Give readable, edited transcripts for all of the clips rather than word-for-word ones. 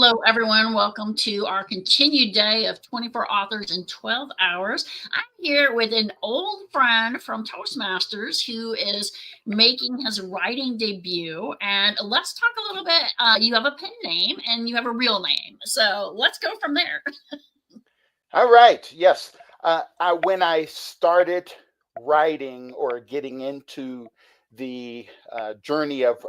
Hello, everyone. Welcome to our continued day of 24 authors in 12 hours. I'm here with an old friend from Toastmasters who is making his writing debut. And let's talk a little bit. You have a pen name and you have a real name. So let's go from there. All right. Yes. When I started writing or getting into the journey of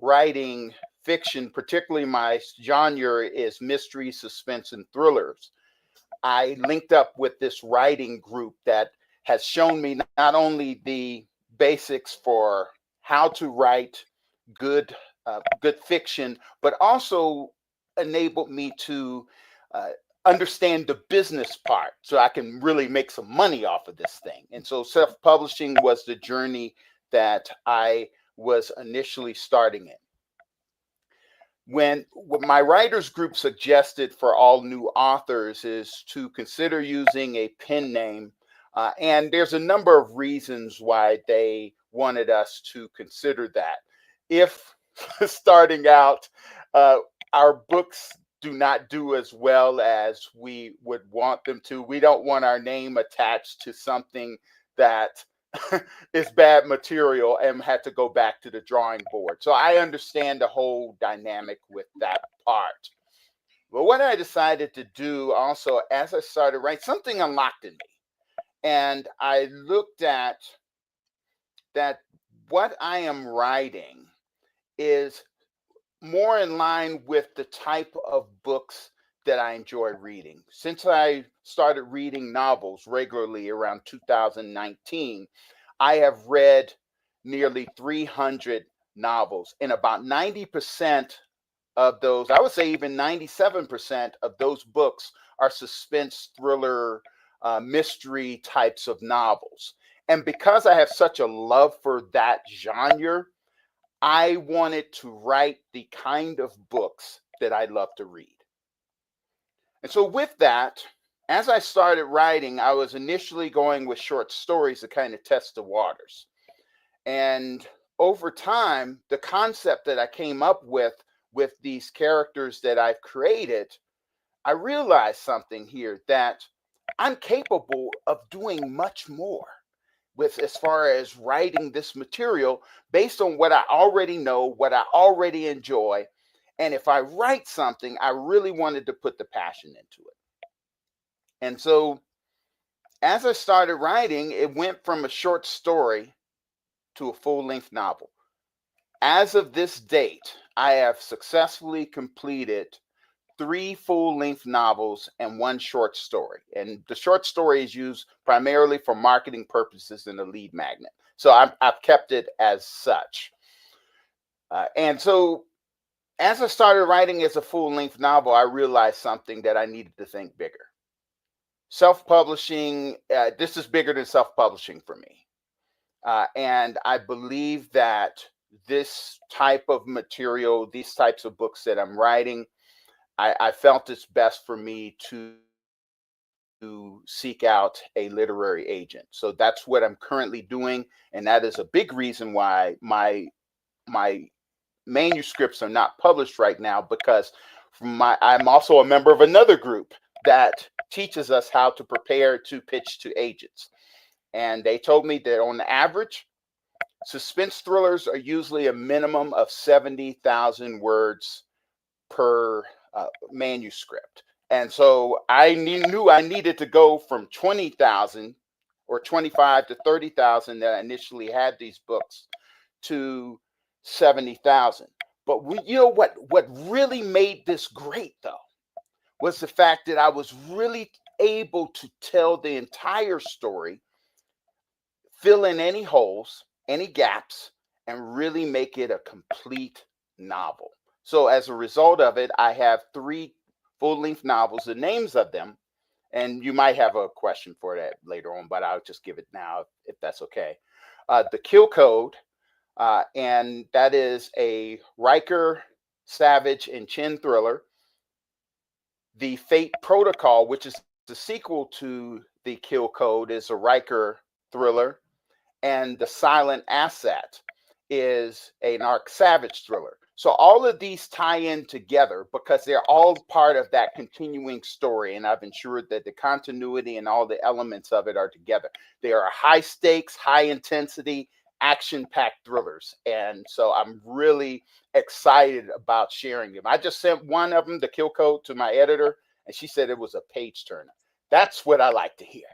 writing fiction, particularly my genre is mystery, suspense, and thrillers, I linked up with this writing group that has shown me not only the basics for how to write good fiction, but also enabled me to uh, understand the business part so I can really make some money off of this thing. And so self-publishing was the journey that I was initially starting in. When what my writers group suggested for all new authors is to consider using a pen name, and there's a number of reasons why they wanted us to consider that. If starting out, uh, our books do not do as well as we would want them to, we don't want our name attached to something that is bad material and had to go back to the drawing board. So I understand the whole dynamic with that part. But what I decided to do also as I started writing, something unlocked in me. And I looked at that what I am writing is more in line with the type of books that I enjoy reading. Since I started reading novels regularly around 2019, I have read nearly 300 novels, and about 90% of those, I would say even 97% of those books are suspense, thriller, mystery types of novels. And because I have such a love for that genre, I wanted to write the kind of books that I love to read. And so, with that, as I started writing, I was initially going with short stories to kind of test the waters. And over time, the concept that I came up with these characters that I've created, I realized something here that I'm capable of doing much more with as far as writing this material based on what I already know, what I already enjoy. And if I write something, I really wanted to put the passion into it. And so as I started writing, it went from a short story to a full length novel. As of this date, I have successfully completed three full length novels and one short story. And the short story is used primarily for marketing purposes in the lead magnet. So I've kept it as such. And so as I started writing as a full length novel, I realized something that I needed to think bigger. Self publishing, this is bigger than self publishing for me. And I believe that this type of material, these types of books that I'm writing, I felt it's best for me to seek out a literary agent. So that's what I'm currently doing, and that is a big reason why my manuscripts are not published right now because I'm also a member of another group that teaches us how to prepare to pitch to agents. And they told me that on average, suspense thrillers are usually a minimum of 70,000 words per manuscript. And so I knew I needed to go from 20,000 or 25 to 30,000 that I initially had these books to 70,000. But you know what really made this great though was the fact that I was really able to tell the entire story, fill in any holes, any gaps, and really make it a complete novel. So as a result of it, I have three full-length novels, the names of them, and you might have a question for that later on, but I'll just give it now if that's okay. The Kill Code, and that is a Riker, Savage, and Chin thriller. The Fate Protocol, which is the sequel to the Kill Code, is a Riker thriller, and The Silent Asset is an Arc Savage thriller. So all of these tie in together because they're all part of that continuing story. And I've ensured that the continuity and all the elements of it are together. They are high stakes, high intensity, action packed thrillers. And so I'm really excited about sharing them. I just sent one of them, the kill code, to my editor, and she said it was a page turner. That's what I like to hear.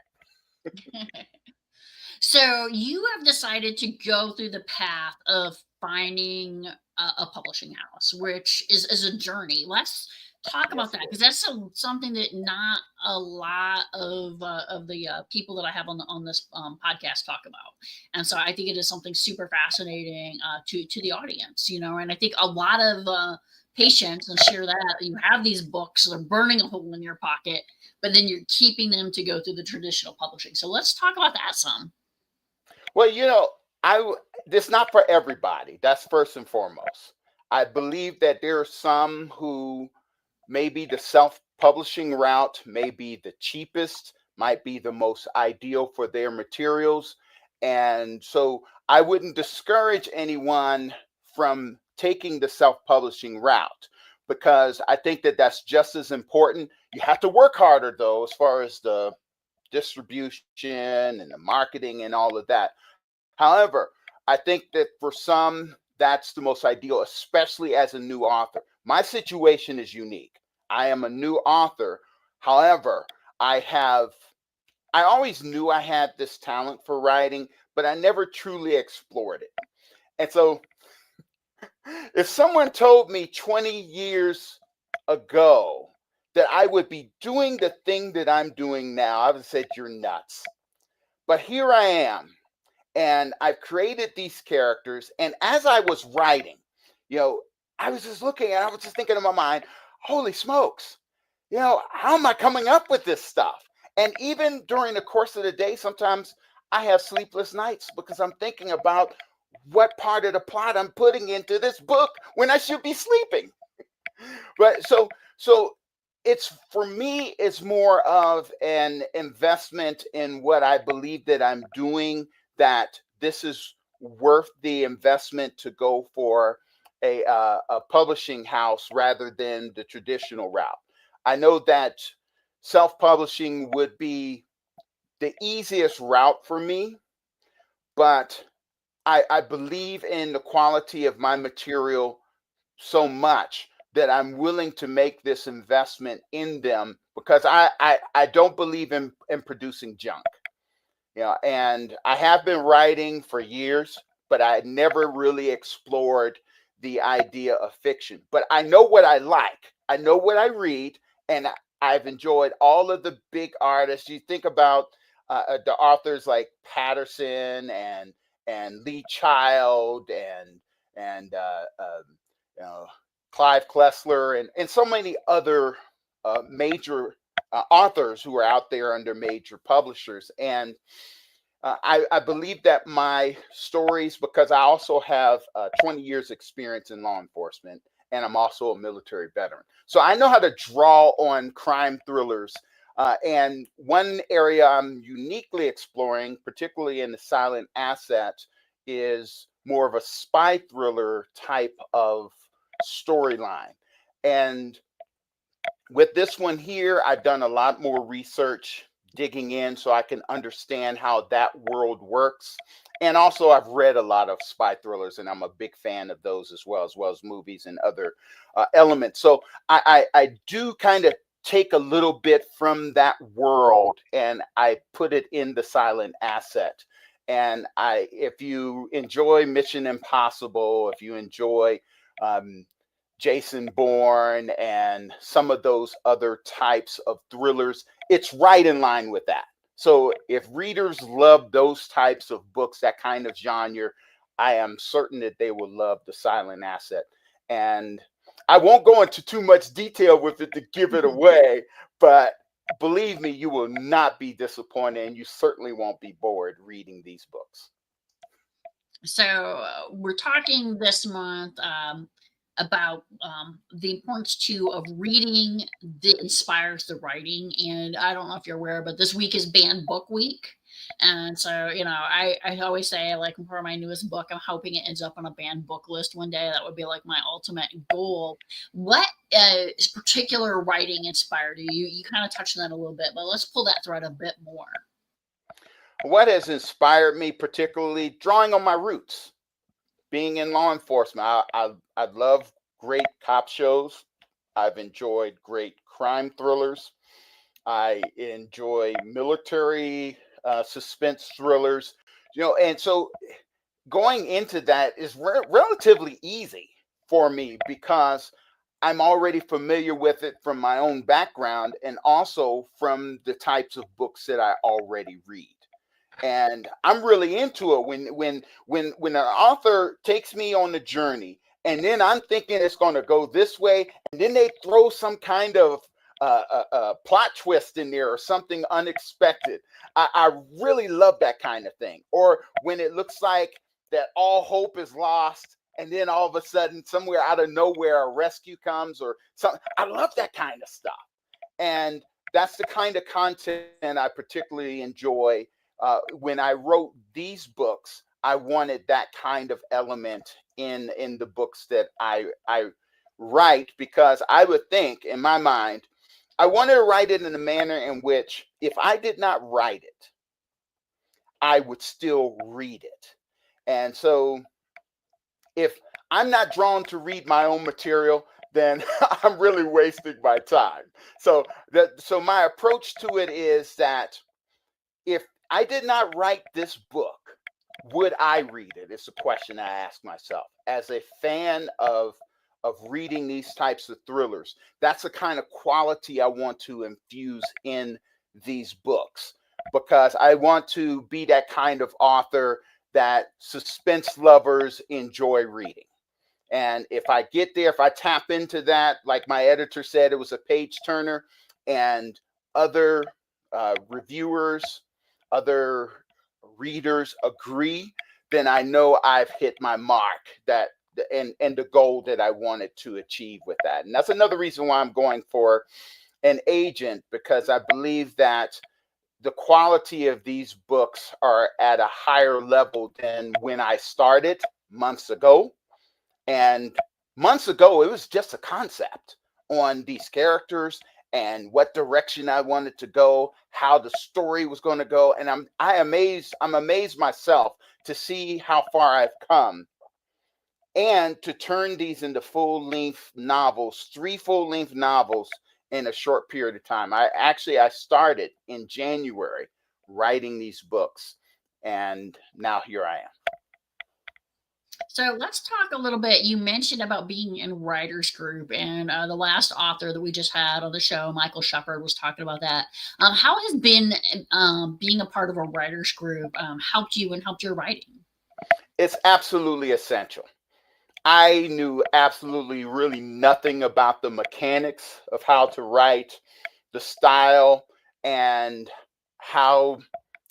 So you have decided to go through the path of finding a publishing house, which is a journey. Let's talk about Yes, that it because is. that's something that not a lot of the people that I have on this podcast talk about. And so I think it is something super fascinating to the audience, you know. And I think a lot of patients and share that you have these books that are burning a hole in your pocket, but then you're keeping them to go through the traditional publishing. So let's talk about that some. Well, this not for everybody. That's first and foremost. I believe that there are some who maybe the self publishing route may be the cheapest, might be the most ideal for their materials. And so I wouldn't discourage anyone from taking the self publishing route because I think that that's just as important. You have to work harder, though, as far as the distribution and the marketing and all of that. However, I think that for some, that's the most ideal, especially as a new author. My situation is unique. I am a new author. However, I have, I always knew I had this talent for writing, but I never truly explored it. And so if someone told me 20 years ago that I would be doing the thing that I'm doing now, I would have said, you're nuts. But here I am, and I've created these characters. And as I was writing, you know, I was just looking and I was just thinking in my mind, holy smokes, how am I coming up with this stuff? And even during the course of the day, sometimes I have sleepless nights because I'm thinking about what part of the plot I'm putting into this book when I should be sleeping. But so it's for me, it's more of an investment in what I believe that I'm doing, that this is worth the investment to go for a publishing house rather than the traditional route. I know that self-publishing would be the easiest route for me, but I believe in the quality of my material so much that I'm willing to make this investment in them because I don't believe in producing junk. And I have been writing for years, but I never really explored the idea of fiction. But I know what I like. I know what I read, and I've enjoyed all of the big artists. You think about the authors like Patterson and Lee Child and you know, Clive Klessler and so many other major authors who are out there under major publishers. And I believe that my stories, because I also have 20 years experience in law enforcement, and I'm also a military veteran. So I know how to draw on crime thrillers. And one area I'm uniquely exploring, particularly in the silent asset, is more of a spy thriller type of storyline. And with this one here, I've done a lot more research digging in so I can understand how that world works. And also, I've read a lot of spy thrillers, and I'm a big fan of those as well as movies and other elements. So I do kind of take a little bit from that world and I put it in the silent asset. And if you enjoy Mission Impossible, if you enjoy um, Jason Bourne and some of those other types of thrillers, it's right in line with that. So if readers love those types of books, that kind of genre, I am certain that they will love The Silent Asset. And I won't go into too much detail with it to give it away, but believe me, you will not be disappointed and you certainly won't be bored reading these books. So we're talking this month about the importance too of reading that inspires the writing. And I don't know if you're aware, but this week is Banned Book Week. And so, I always say, like, for my newest book, I'm hoping it ends up on a banned book list one day. That would be like my ultimate goal. What particular writing inspired you? You kind of touched on that a little bit, but let's pull that thread a bit more. What has inspired me, particularly drawing on my roots, being in law enforcement. I love great cop shows. I've enjoyed great crime thrillers. I enjoy military suspense thrillers, and so going into that is relatively easy for me because I'm already familiar with it from my own background and also from the types of books that I already read. And I'm really into it when an author takes me on the journey, and then I'm thinking it's going to go this way, and then they throw some kind of plot twist in there or something unexpected. I really love that kind of thing. Or when it looks like that all hope is lost, and then all of a sudden, somewhere out of nowhere, a rescue comes or something. I love that kind of stuff, and that's the kind of content I particularly enjoy. When I wrote these books, I wanted that kind of element in the books that I write, because I would think in my mind I wanted to write it in a manner in which if I did not write it, I would still read it. And so if I'm not drawn to read my own material, then I'm really wasting my time. So my approach to it is that if I did not write this book, would I read it? It's a question I ask myself. As a fan of reading these types of thrillers, that's the kind of quality I want to infuse in these books, because I want to be that kind of author that suspense lovers enjoy reading. And if I get there, if I tap into that, like my editor said, it was a page turner, and other reviewers, other readers agree, then I know I've hit my mark, that and the goal that I wanted to achieve with that. And that's another reason why I'm going for an agent, because I believe that the quality of these books are at a higher level than when I started months ago. And months ago, it was just a concept on these characters and what direction I wanted to go, how the story was going to go. And I'm amazed myself to see how far I've come, and to turn these into full-length novels, 3 full-length novels in a short period of time. I started in January writing these books, and now here I am. So let's talk a little bit. You mentioned about being in writers group, and the last author that we just had on the show, Michael Shepard, was talking about that. How has been being a part of a writers group helped you and helped your writing? It's absolutely essential. I knew absolutely really nothing about the mechanics of how to write, the style, and how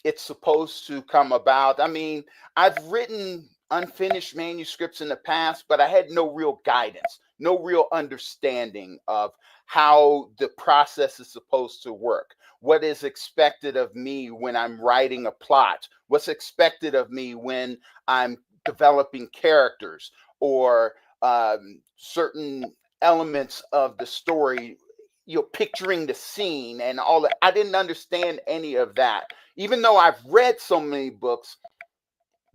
it's supposed to come about. I mean, I've written unfinished manuscripts in the past, but I had no real guidance, no real understanding of how the process is supposed to work. What is expected of me when I'm writing a plot? What's expected of me when I'm developing characters, or certain elements of the story, picturing the scene and all that. I didn't understand any of that. Even though I've read so many books,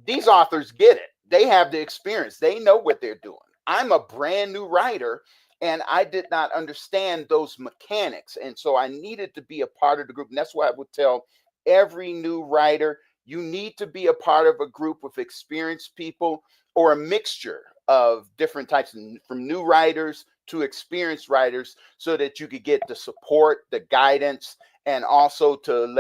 these authors get it. They have the experience. They know what they're doing. I'm a brand new writer, and I did not understand those mechanics. And so I needed to be a part of the group. And that's why I would tell every new writer, you need to be a part of a group with experienced people, or a mixture of different types, from new writers to experienced writers, so that you could get the support, the guidance, and also to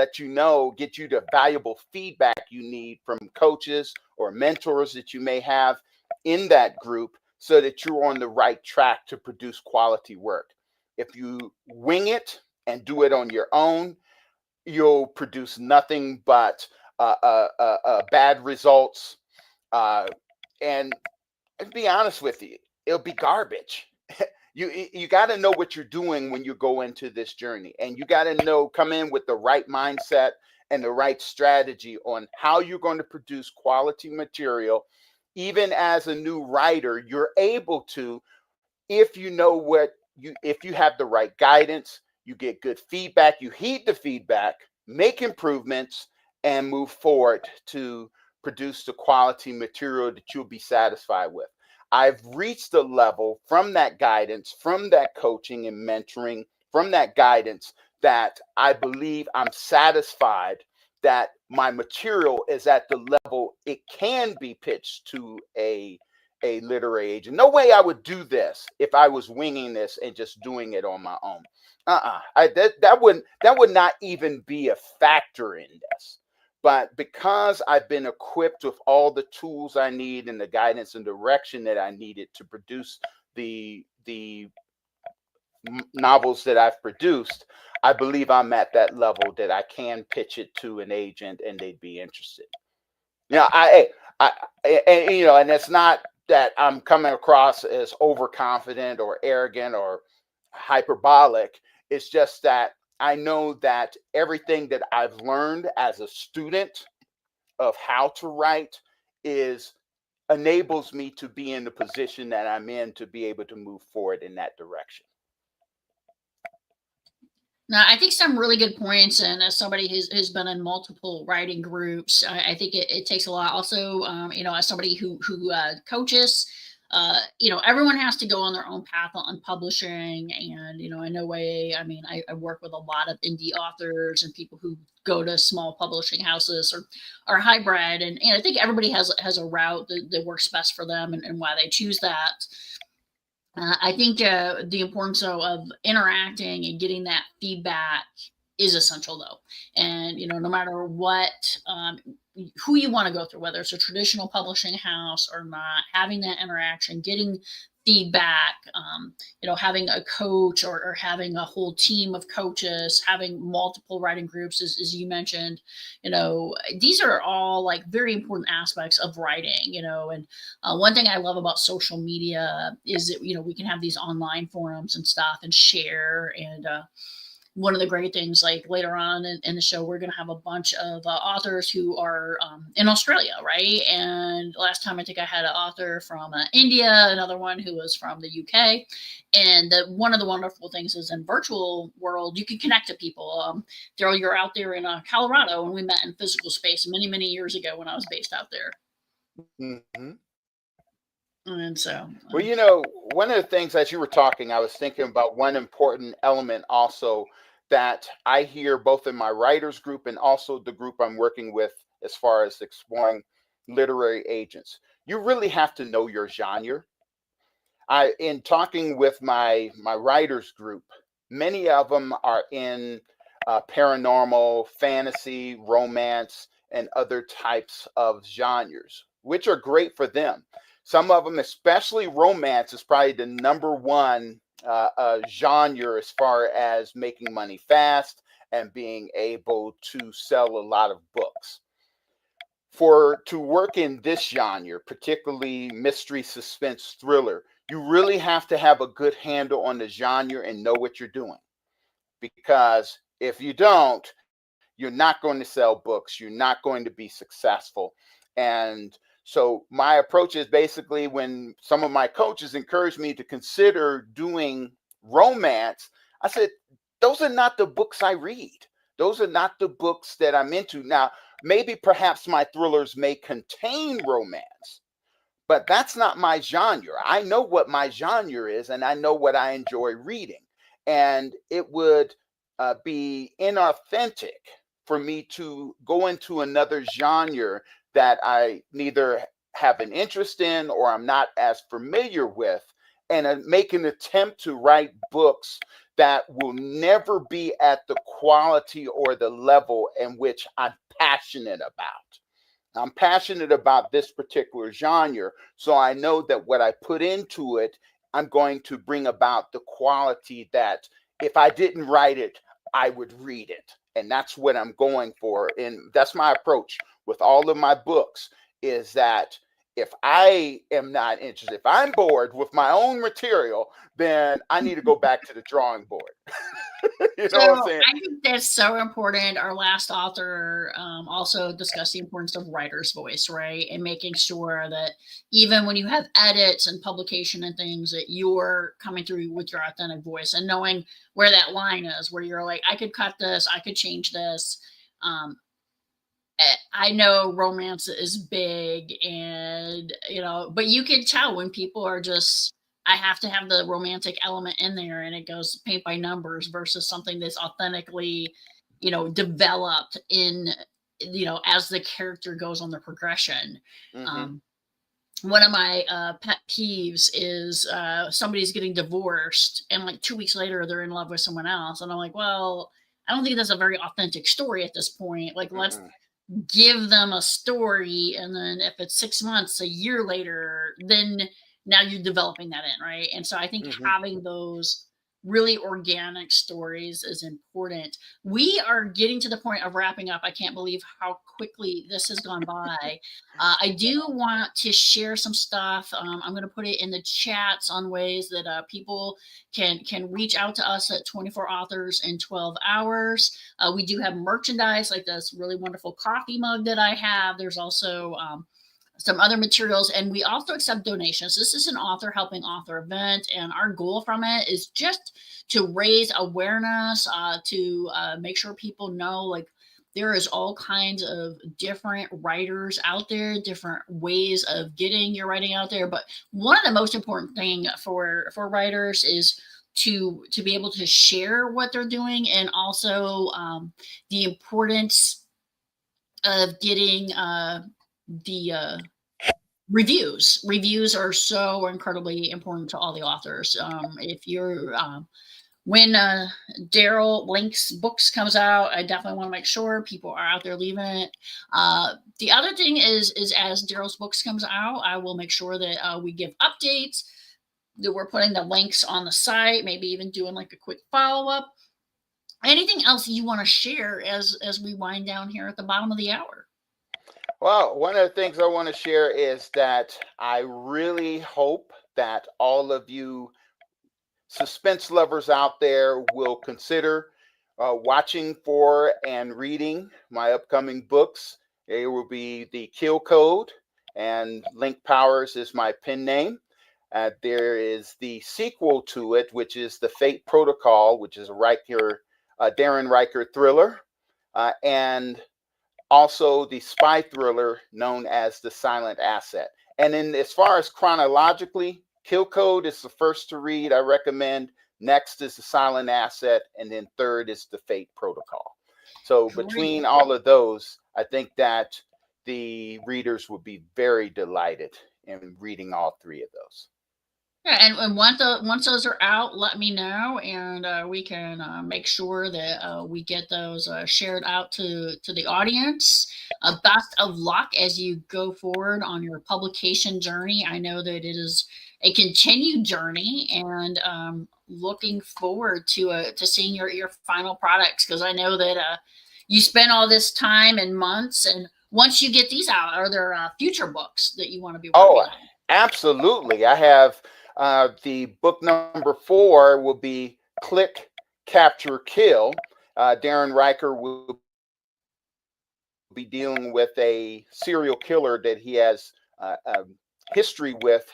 get you the valuable feedback you need from coaches or mentors that you may have in that group, so that you're on the right track to produce quality work. If you wing it and do it on your own, you'll produce nothing but bad results. And to be honest with you, it'll be garbage. You got to know what you're doing when you go into this journey, and you got to come in with the right mindset and the right strategy on how you're going to produce quality material. Even as a new writer, you're able to, if you know if you have the right guidance, you get good feedback, you heed the feedback, make improvements, and move forward to produce the quality material that you'll be satisfied with. I've reached a level from that guidance, from that coaching and mentoring, from that guidance, that I believe I'm satisfied that my material is at the level it can be pitched to a literary agent. No way I would do this if I was winging this and just doing it on my own. That would not even be a factor in this. But because I've been equipped with all the tools I need and the guidance and direction that I needed to produce the novels that I've produced, I believe I'm at that level that I can pitch it to an agent and they'd be interested. Now, and it's not that I'm coming across as overconfident or arrogant or hyperbolic. It's just that I know that everything that I've learned as a student of how to write is enables me to be in the position that I'm in to be able to move forward in that direction. Now, I think some really good points, and as somebody who's been in multiple writing groups, I think it takes a lot. Also, as somebody who coaches, everyone has to go on their own path on publishing, and in no way, I mean, I work with a lot of indie authors and people who go to small publishing houses or hybrid, and I think everybody has a route that works best for them and why they choose that. I think the importance of interacting and getting that feedback is essential, though. And no matter what, who you want to go through, whether it's a traditional publishing house or not, having that interaction, getting feedback, having a coach or having a whole team of coaches, having multiple writing groups, as you mentioned, these are all like very important aspects of writing, and one thing I love about social media is that, we can have these online forums and stuff and share. And one of the great things, like later on in the show, we're going to have a bunch of authors who are in Australia, right? And last time I think I had an author from India, another one who was from the UK. And one of the wonderful things is in virtual world, you can connect to people. Daryl, you're out there in Colorado, and we met in physical space many, many years ago when I was based out there. Mm-hmm. And so, well, one of the things as you were talking, I was thinking about one important element also that I hear both in my writers group and also the group I'm working with as far as exploring literary agents. You really have to know your genre. In talking with my writers group, many of them are in paranormal, fantasy, romance, and other types of genres, which are great for them. Some of them, especially romance, is probably the number one genre as far as making money fast and being able to sell a lot of books. To work in this genre, particularly mystery, suspense, thriller, you really have to have a good handle on the genre and know what you're doing. Because if you don't, you're not going to sell books. You're not going to be successful. And so my approach is basically, when some of my coaches encouraged me to consider doing romance, I said, those are not the books I read. Those are not the books that I'm into. Now, maybe perhaps my thrillers may contain romance, but that's not my genre. I know what my genre is, and I know what I enjoy reading. And it would be inauthentic for me to go into another genre that I neither have an interest in or I'm not as familiar with, and make an attempt to write books that will never be at the quality or the level in which I'm passionate about. I'm passionate about this particular genre, so I know that what I put into it, I'm going to bring about the quality that if I didn't write it, I would read it. And that's what I'm going for. And that's my approach with all of my books, is that if I am not interested, if I'm bored with my own material, then I need to go back to the drawing board. You So know what I'm saying? I think that's so important. Our last author also discussed the importance of writer's voice, right? And making sure that even when you have edits and publication and things, that you're coming through with your authentic voice and knowing where that line is, where you're like, I could cut this, I could change this. Um, I know romance is big, and but you can tell when people are just, I have to have the romantic element in there, and it goes paint by numbers versus something that's authentically, developed in, as the character goes on the progression. Mm-hmm. Um, One of my pet peeves is somebody's getting divorced, and like 2 weeks later they're in love with someone else, and I'm like, well, I don't think that's a very authentic story at this point. Like, let's Mm-mm. give them a story, and then if it's 6 months, a year later, then now you're developing that in, right? And so I think Mm-hmm. having those really organic stories is important. We are getting to the point of wrapping up. I can't believe how quickly this has gone by. I do want to share some stuff. I'm going to put it in the chats on ways that people can reach out to us at 24 authors in 12 hours. We do have merchandise like this really wonderful coffee mug that I have. There's also some other materials, and we also accept donations. This is an author helping author event, and our goal from it is just to raise awareness, to make sure people know, like, there is all kinds of different writers out there, different ways of getting your writing out there. But one of the most important thing for writers is to be able to share what they're doing, and also the importance of getting the reviews. Reviews are so incredibly important to all the authors. If you're when Daryl Linc's books comes out, I definitely want to make sure people are out there leaving it. The other thing is as Daryl's books comes out, I will make sure that we give updates, that we're putting the links on the site, maybe even doing like a quick follow-up. Anything else you want to share as we wind down here at the bottom of the hour? Well, one of the things I want to share is that I really hope that all of you suspense lovers out there will consider watching for and reading my upcoming books. They will be The Kill Code, and Linc Powers is my pen name. There is the sequel to it, which is The Fate Protocol, which is a Darren Riker thriller, and also the spy thriller known as The Silent Asset. And then, as far as chronologically, Kill Code is the first to read. I recommend. Next is The Silent Asset, and then third is The Fate Protocol. So between Great. all of those, I think that the readers would be very delighted in reading all three of those. Yeah, and once those are out, let me know, and we can make sure that we get those shared out to the audience. Best of luck as you go forward on your publication journey. I know that it is a continued journey, and looking forward to seeing your final products, because I know that you spent all this time and months. And once you get these out, are there future books that you want to be working Oh, on? absolutely. I have the book number 4 will be Click, Capture, Kill. Darren Riker will be dealing with a serial killer that he has history with.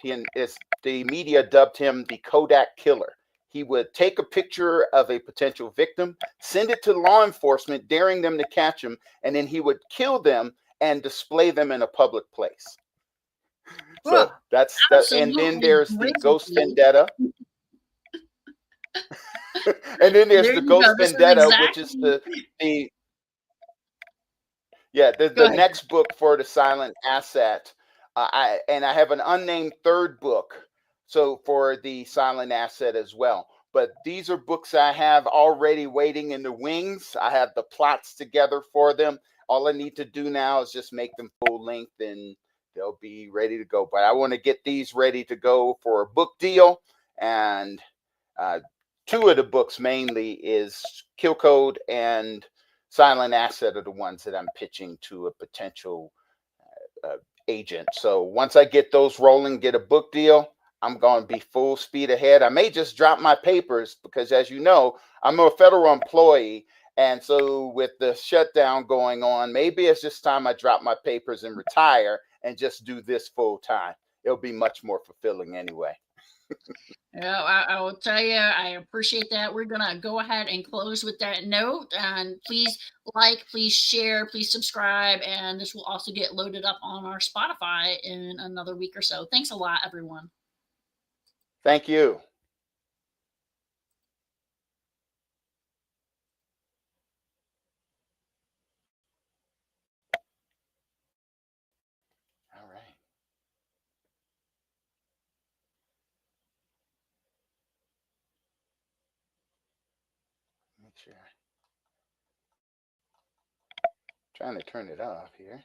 The media dubbed him the Kodak Killer. He would take a picture of a potential victim, send it to law enforcement, daring them to catch him, and then he would kill them and display them in a public place. Oh, So that's that. And then absolutely there's the Ghost grisly. Vendetta. And then there's There the you go. Ghost This is Vendetta, which is exactly. the yeah, Go the ahead. next book for The Silent Asset. I have an unnamed third book, so for The Silent Asset as well. But these are books I have already waiting in the wings. I have the plots together for them. All I need to do now is just make them full length, and they'll be ready to go. But I want to get these ready to go for a book deal, and uh, two of the books mainly is Kill Code and Silent Asset are the ones that I'm pitching to a potential agent. So once I get those rolling, get a book deal, I'm going to be full speed ahead. I may just drop my papers because, as you know, I'm a federal employee. And so with the shutdown going on, maybe it's just time I drop my papers and retire and just do this full time. It'll be much more fulfilling anyway. Yeah, I will tell you, I appreciate that. We're going to go ahead and close with that note. And please like, please share, please subscribe. And this will also get loaded up on our Spotify in another week or so. Thanks a lot, everyone. Thank you. All right. Make sure. Trying to turn it off here.